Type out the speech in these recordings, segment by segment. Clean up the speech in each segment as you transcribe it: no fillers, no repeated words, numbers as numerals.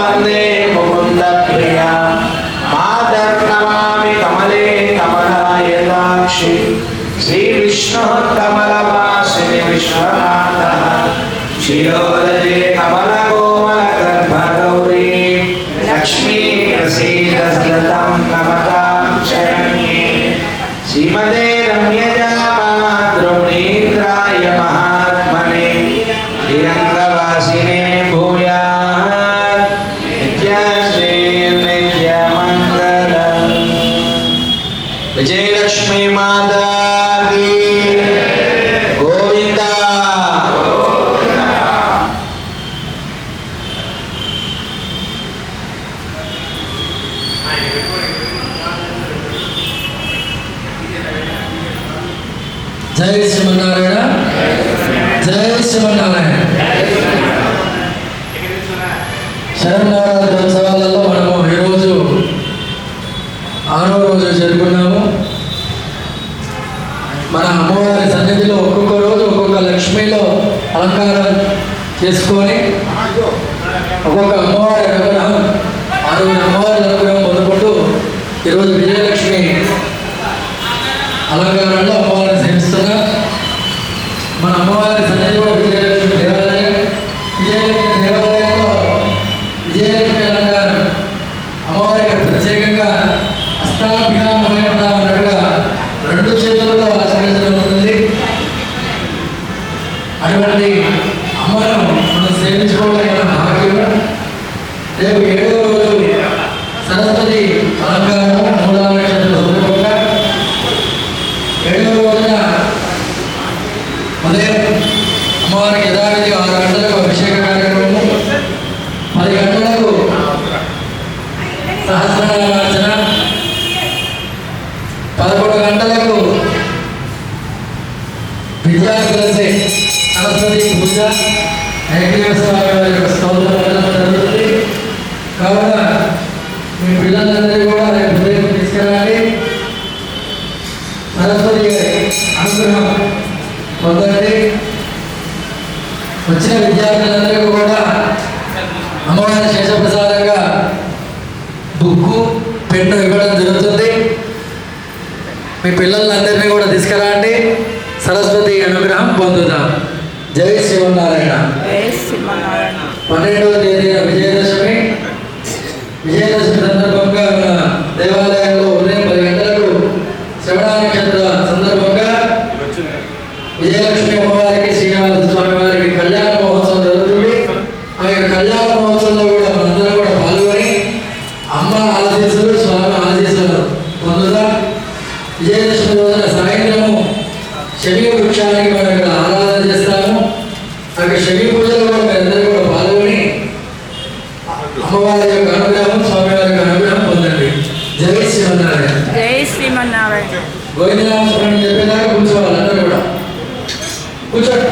वंदे मुकुंद प्रिया मातर्नमामि कमले कमलायताक्षि श्री विष्णु कमलवासिनि विश्वनाथः शिरोदये कमलकोमल गर्भगौरी लक्ष्मी प्रसीद सततं नमतां शरण्ये श्रीमते रम्यजामातृमुनीन्द्राय महात्मने श्रीरङ्गवासिने भूयात् नित्यश्री नित्यमङ्गलम्। विजयलक्ष्मी माता की गोविंदा। जय श्रीमन्नारायण, जय श्रीमन्नारायण। శరన్నవరాత్రి ఉత్సవాలలో మనము ఈరోజు 6వ రోజు జరుపుకున్నాము. మన అమ్మవారి సన్నిధిలో ఒక్కొక్క రోజు ఒక్కొక్క లక్ష్మిలో అలంకారం చేసుకొని ఒక్కొక్క అమ్మవారి అనుగ్రహం 6 అమ్మవారి అనుగ్రహం పొందుకుంటూ ఈరోజు విజయలక్ష్మి అలంకారంలో అమ్మవారిని సేవిస్తున్నా. మన అమ్మవారి సన్నిధిలో విజయలక్ష్మి దేవాలయం, విజయలక్ష్మి దేవాలయంలో విజయలక్ష్మి అలంకారం అమ్మవారికి ప్రత్యేకంగా అష్టాభ్యామన్నట్టుగా 2 చేతులతో ఆచరించడం ఉంటుంది. అటువంటి అమ్మను మనం సేవించుకోవడం భాగ్యం. రేపు 7వ రోజు సరస్వతి అలంకారం, మూలా నక్షత్రం సందర్భంగా 7వ రోజున ఉదయం అమ్మవారికి యథావిధి 6 గంటలకు అభిషేక కార్యక్రమము, 10 గంటలకు సహస్రనామార్చన, 11 గంటలకు విద్యార్థులచే సరస్వతి పూజ, వెంకటేశ్వర స్వామి వారి యొక్క స్తోత్రం జరుగుతుంది. కావున మీ పిల్లలందరూ కూడా రేపు ఉదయం తీసుకురాలి. సరస్వతి గారి అనుగ్రహం పొందండి. వచ్చిన విద్యార్థులందరికీ కూడా అమ్మవారి శేషప్రసాదంగా బుక్కు, పెన్ను ఇవ్వడం జరుగుతుంది. మీ పిల్లలందరినీ కూడా తీసుకురండి, సరస్వతి అనుగ్రహం పొందుదాం. జై శ్రీమన్నారాయణ. 12వ తేదీన విజయదశమి. విజయదశమి సందర్భంగా మన దేవాలయంలో ఉదయం 10 గంటలకు శ్రవణ నక్షత్ర సందర్భంగా విజయలక్ష్మి అమ్మవారికి, శ్రీనివాస స్వామి వారికి కళ్యాణ మహోత్సవం జరుగుతుంది. ఆ యొక్క కళ్యాణ మహోత్సవంలో కూడా మనందరం కూడా పాల్గొని అమ్మ ఆశీస్సులు, స్వామి ఆశీస్సులు పొందుదాం. విజయదశమి రోజున సాయంత్రము శమీ వృక్షానికి మనం ఇక్కడ ఆరాధన చేస్తాము. అక్కడ శమీ పూజలో కూడా మీరందరూ కూడా పాల్గొని అమ్మవారి యొక్క అనుగ్రహం, స్వామివారి యొక్క అనుగ్రహం పొందండి. జై శ్రీమన్నారాయణ. జై శ్రీమన్నారాయణ. గోవిందనామ స్మరణ చెప్పేదాకా కూర్చోవాలి, అందరూ కూడా కూర్చోండి.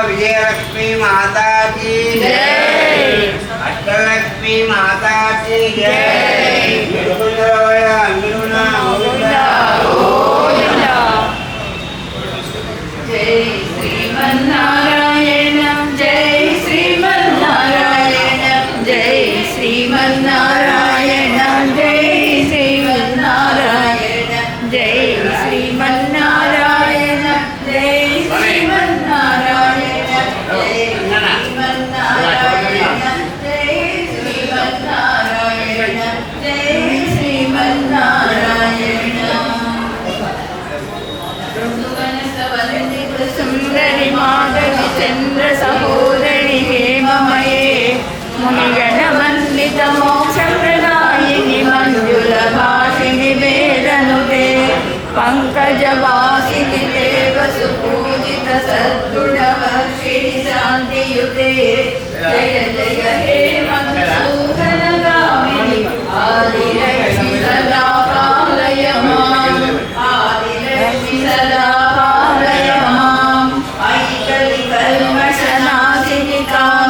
विजयलक्ष्मी माता की जय, अष्टलक्ष्मी माता की जय। जय श्रीमन्नारायण, जय श्रीमन्नारायण, जय श्रीमन्नारायण, जय श्रीमन्नारायण, जय श्रीमन्नारायण, जय श्रीमन्नारायण, जय श्रीमन्नारायण, जय श्रीमन्नारायण, जय श्रीमन्नारायण। सुंदरी माधवी चंद्र सहोदरी हेममये मुनिगण वंदित मोक्ष प्रदायिनि मंजुल भाषिणि वेदनुते पंकज वासिनि देव सुपूजित सद्गुणवर्षिणि शांतियुते जय जय हे मंगलसूदन गामिनि आदिलक्ष्मी सदा पालय माम्, आदिलक्ष्मी सदा पालय माम्, ऐकलि कल्मषनाशिनि कामिनि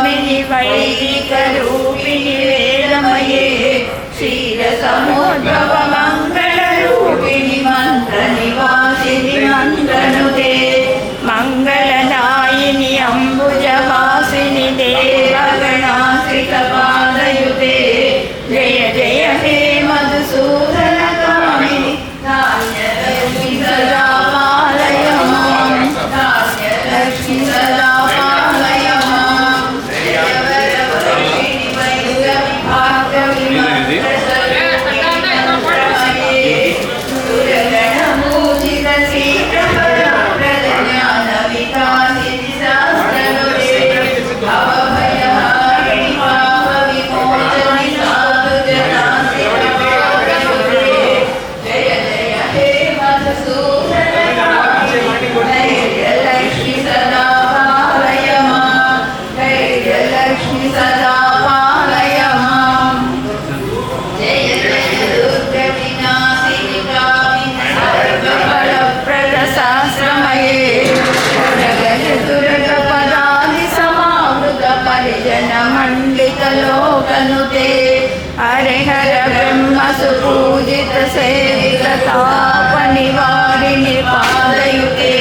संततापनिवारिणि पादयुते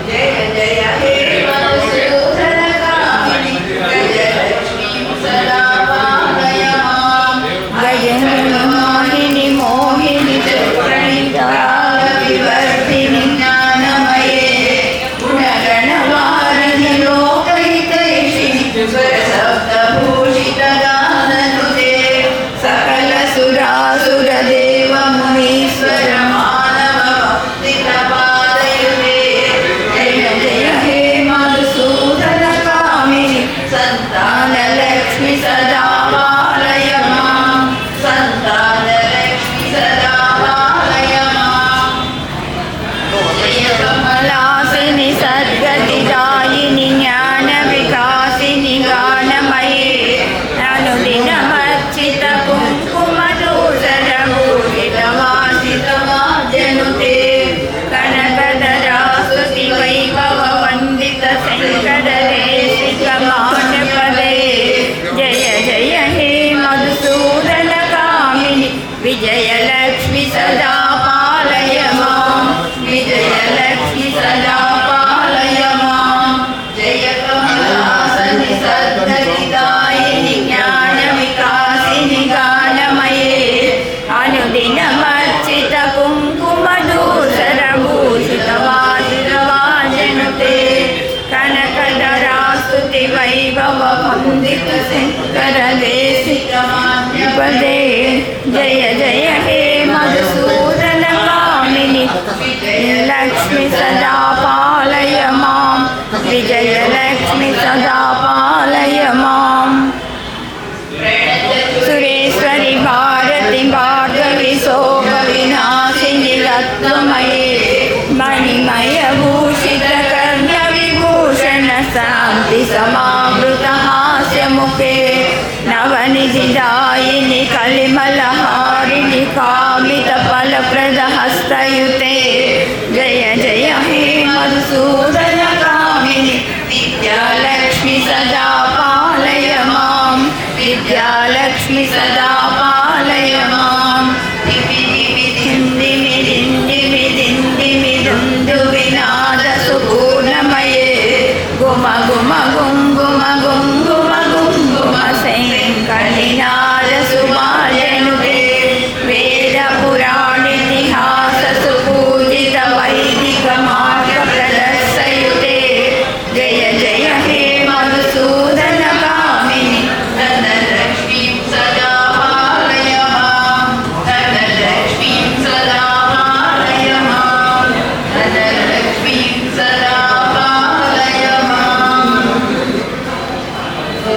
जय जय हे मधुसूदनकामिनि गजलक्ष्मीं सदा पालय मां गजमोहिनि मोहिनि चक्रणिताविवर्धिनि ज्ञानमये गुणगणवारिणि लोकहितैषिणि स्वरसप्तभूषितगाननुते सकलसुरासुरदेव मुनीश्वर मानव भक्तिप्रपादयुते जय जय हे मधुसूदनकामिनि संतानलक्ष्मि सदा पालय मां संतानलक्ष्मि सदा पालय मां जय कमलासिनि सद्गतिदायिनि ज्ञानविकासिनि गानमये अनुदिनमर्चित कुङ्कुमधूसरभूषितवासितमाजनुते कनकधरास्तुति वैभववन्दित शङ्करदेशिकमानपदे जय जय हे मधुसूदनकामिनि विजयलक्ष्मि सदा पालय मां विजयलक्ष्मि सदा पालय मां जय कमलासनि सद्गतिदायिनि ज्ञानविकासिनि गानमये अनुदिनमर्चित कुङ्कुमधूसरभूषितवासितवाजनुते कनकधरास्तुति वैभववन्दित शङ्करदेशिकमान्यपदे जय जय हे मधुसूदनकामिनि विजयलक्ष्मि सदा पालय मां विजयलक्ष्मि सदा पालय मां सुरेश्वरि भारति भार्गवि शोकविनाशिनि रत्नमये मणिमयभूषितकर्णविभूषण शान्ति समावृतहास्यमुखे नवनिधिदायिनि कलिमलहारिणि कामितफलप्रदहस्तयुते जय जय हे मधुसूदनकामिनि विद्यालक्ष्मि सदा पालय मां विद्यालक्ष्मि सदा